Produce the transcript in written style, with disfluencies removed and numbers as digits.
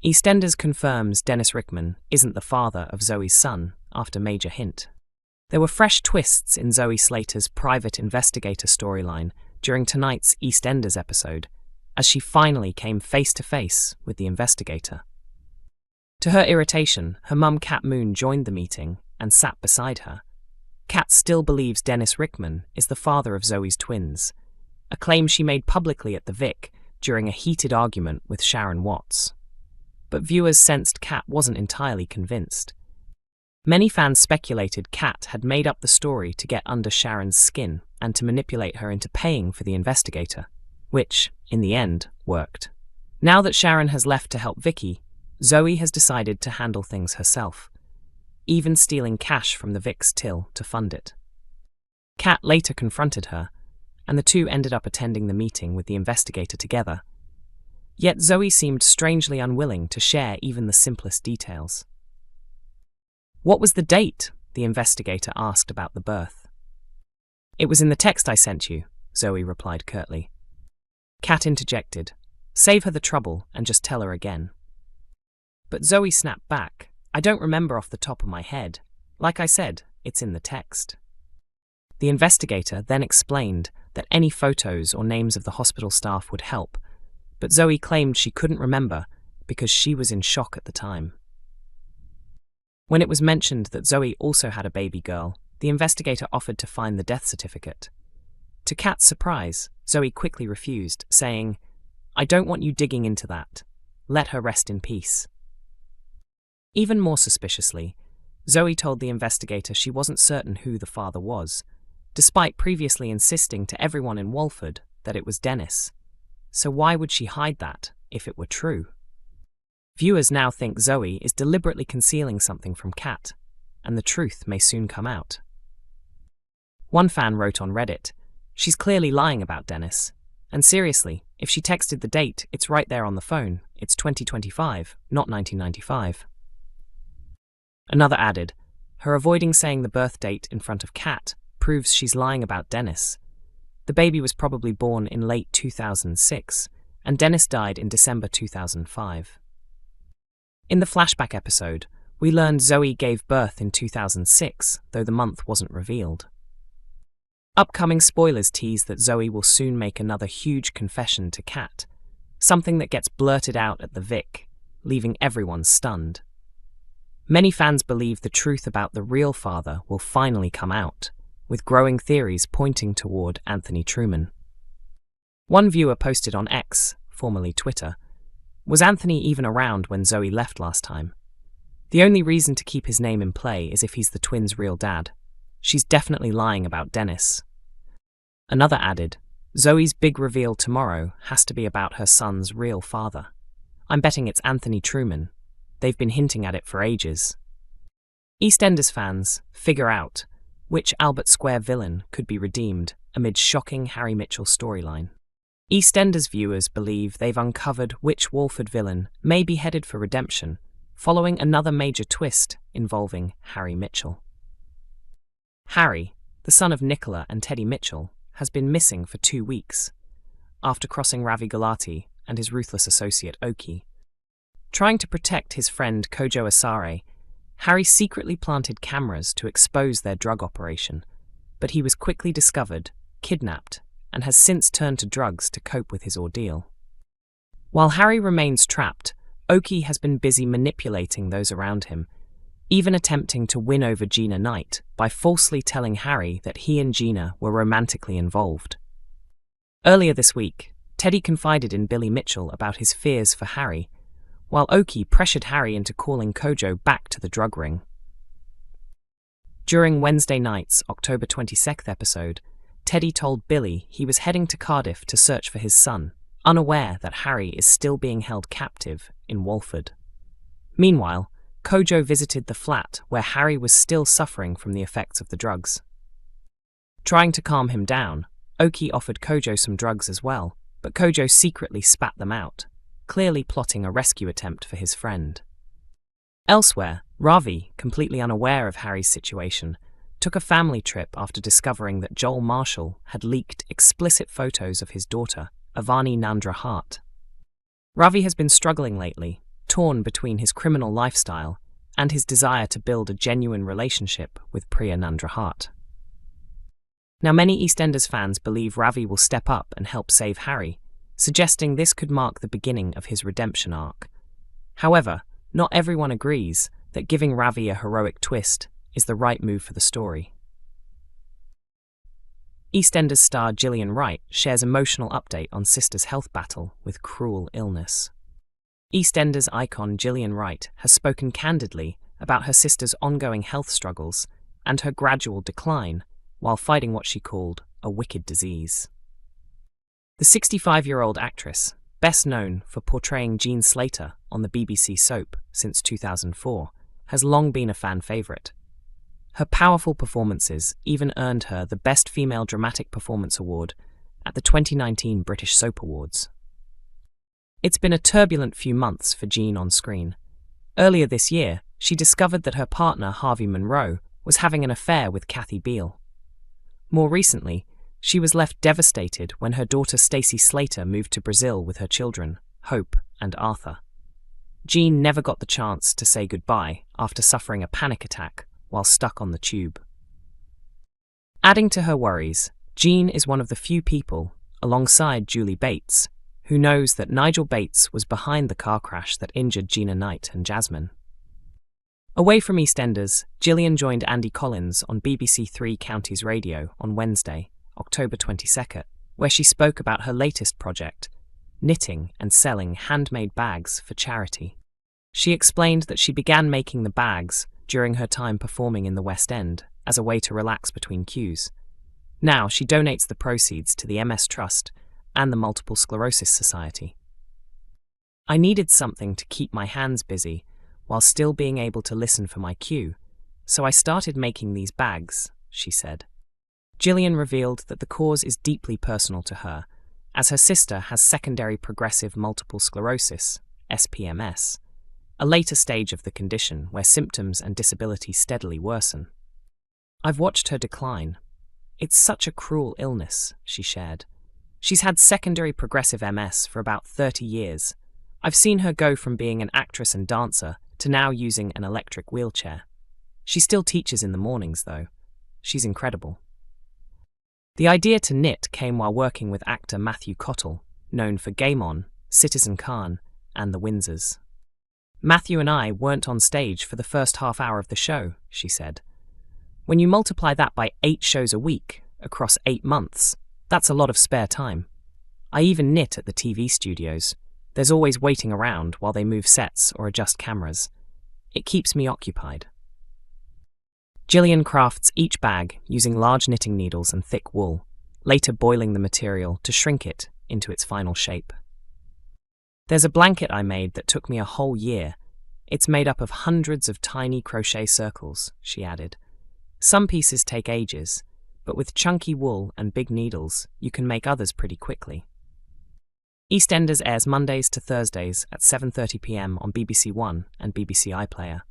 EastEnders confirms Dennis Rickman isn't the father of Zoe's son after major hint. There were fresh twists in Zoe Slater's private investigator storyline during tonight's EastEnders episode, as she finally came face-to-face with the investigator. To her irritation, her mum Kat Moon joined the meeting and sat beside her. Kat still believes Dennis Rickman is the father of Zoe's twins, a claim she made publicly at the Vic during a heated argument with Sharon Watts. But viewers sensed Kat wasn't entirely convinced. Many fans speculated Kat had made up the story to get under Sharon's skin and to manipulate her into paying for the investigator, which, in the end, worked. Now that Sharon has left to help Vicky, Zoe has decided to handle things herself, even stealing cash from the Vic's till to fund it. Kat later confronted her, and the two ended up attending the meeting with the investigator together. Yet Zoe seemed strangely unwilling to share even the simplest details. "What was the date?" the investigator asked about the birth. "It was in the text I sent you," Zoe replied curtly. Kat interjected, "Save her the trouble and just tell her again." But Zoe snapped back, "I don't remember off the top of my head. Like I said, it's in the text." The investigator then explained that any photos or names of the hospital staff would help, but Zoe claimed she couldn't remember because she was in shock at the time. When it was mentioned that Zoe also had a baby girl, the investigator offered to find the death certificate. To Kat's surprise, Zoe quickly refused, saying, "I don't want you digging into that. Let her rest in peace." Even more suspiciously, Zoe told the investigator she wasn't certain who the father was, despite previously insisting to everyone in Walford that it was Dennis. So why would she hide that, if it were true? Viewers now think Zoe is deliberately concealing something from Kat, and the truth may soon come out. One fan wrote on Reddit, "She's clearly lying about Dennis. And seriously, if she texted the date, it's right there on the phone. It's 2025, not 1995. Another added, "Her avoiding saying the birth date in front of Kat proves she's lying about Dennis. The baby was probably born in late 2006, and Dennis died in December 2005. In the flashback episode, we learned Zoe gave birth in 2006, though the month wasn't revealed. Upcoming spoilers tease that Zoe will soon make another huge confession to Kat, something that gets blurted out at the Vic, leaving everyone stunned. Many fans believe the truth about the real father will finally come out, with growing theories pointing toward Anthony Trueman. One viewer posted on X, formerly Twitter, "Was Anthony even around when Zoe left last time? The only reason to keep his name in play is if he's the twins' real dad. She's definitely lying about Dennis." Another added, "Zoe's big reveal tomorrow has to be about her son's real father. I'm betting it's Anthony Trueman. They've been hinting at it for ages." EastEnders fans figure out which Albert Square villain could be redeemed amid shocking Harry Mitchell storyline. EastEnders viewers believe they've uncovered which Walford villain may be headed for redemption, following another major twist involving Harry Mitchell. Harry, the son of Nicola and Teddy Mitchell, has been missing for 2 weeks, after crossing Ravi Gulati and his ruthless associate Oki. Trying to protect his friend Kojo Asare, Harry secretly planted cameras to expose their drug operation, but he was quickly discovered, kidnapped, and has since turned to drugs to cope with his ordeal. While Harry remains trapped, Oki has been busy manipulating those around him, even attempting to win over Gina Knight by falsely telling Harry that he and Gina were romantically involved. Earlier this week, Teddy confided in Billy Mitchell about his fears for Harry, while Oki pressured Harry into calling Kojo back to the drug ring. During Wednesday night's October 22nd episode, Teddy told Billy he was heading to Cardiff to search for his son, unaware that Harry is still being held captive in Walford. Meanwhile, Kojo visited the flat where Harry was still suffering from the effects of the drugs. Trying to calm him down, Oki offered Kojo some drugs as well, but Kojo secretly spat them out, clearly plotting a rescue attempt for his friend. Elsewhere, Ravi, completely unaware of Harry's situation, took a family trip after discovering that Joel Marshall had leaked explicit photos of his daughter, Avani Nandra Hart. Ravi has been struggling lately, torn between his criminal lifestyle and his desire to build a genuine relationship with Priya Nandrahat. Now, many EastEnders fans believe Ravi will step up and help save Harry, suggesting this could mark the beginning of his redemption arc. However, not everyone agrees that giving Ravi a heroic twist is the right move for the story. EastEnders star Gillian Wright shares emotional update on sister's health battle with cruel illness. EastEnders icon Gillian Wright has spoken candidly about her sister's ongoing health struggles and her gradual decline while fighting what she called a wicked disease. The 65-year-old actress, best known for portraying Zoe Slater on the BBC soap since 2004, has long been a fan favourite. Her powerful performances even earned her the Best Female Dramatic Performance Award at the 2019 British Soap Awards. It's been a turbulent few months for Jean on screen. Earlier this year, she discovered that her partner Harvey Monroe was having an affair with Kathy Beale. More recently, she was left devastated when her daughter Stacey Slater moved to Brazil with her children, Hope and Arthur. Jean never got the chance to say goodbye after suffering a panic attack while stuck on the tube. Adding to her worries, Jean is one of the few people, alongside Julie Bates, who knows that Nigel Bates was behind the car crash that injured Gina Knight and Jasmine. Away from EastEnders, Gillian joined Andy Collins on BBC Three Counties Radio on Wednesday, October 22nd, where she spoke about her latest project, knitting and selling handmade bags for charity. She explained that she began making the bags during her time performing in the West End as a way to relax between cues. Now she donates the proceeds to the MS Trust and the Multiple Sclerosis Society. I needed something to keep my hands busy while still being able to listen for my cue, so I started making these bags, she said. Gillian revealed that the cause is deeply personal to her, as her sister has secondary progressive multiple sclerosis, SPMS, a later stage of the condition where symptoms and disability steadily worsen. I've watched her decline. It's such a cruel illness, she shared. She's had secondary progressive MS for about 30 years. I've seen her go from being an actress and dancer to now using an electric wheelchair. She still teaches in the mornings, though. She's incredible. The idea to knit came while working with actor Matthew Cottle, known for Game On, Citizen Khan, and The Windsors. Matthew and I weren't on stage for the first half hour of the show, she said. When you multiply that by 8 shows a week, across 8 months, that's a lot of spare time. I even knit at the TV studios. There's always waiting around while they move sets or adjust cameras. It keeps me occupied. Gillian crafts each bag using large knitting needles and thick wool, later boiling the material to shrink it into its final shape. There's a blanket I made that took me a whole year. It's made up of hundreds of tiny crochet circles, she added. Some pieces take ages, but with chunky wool and big needles, you can make others pretty quickly. EastEnders airs Mondays to Thursdays at 7:30 p.m. on BBC One and BBC iPlayer.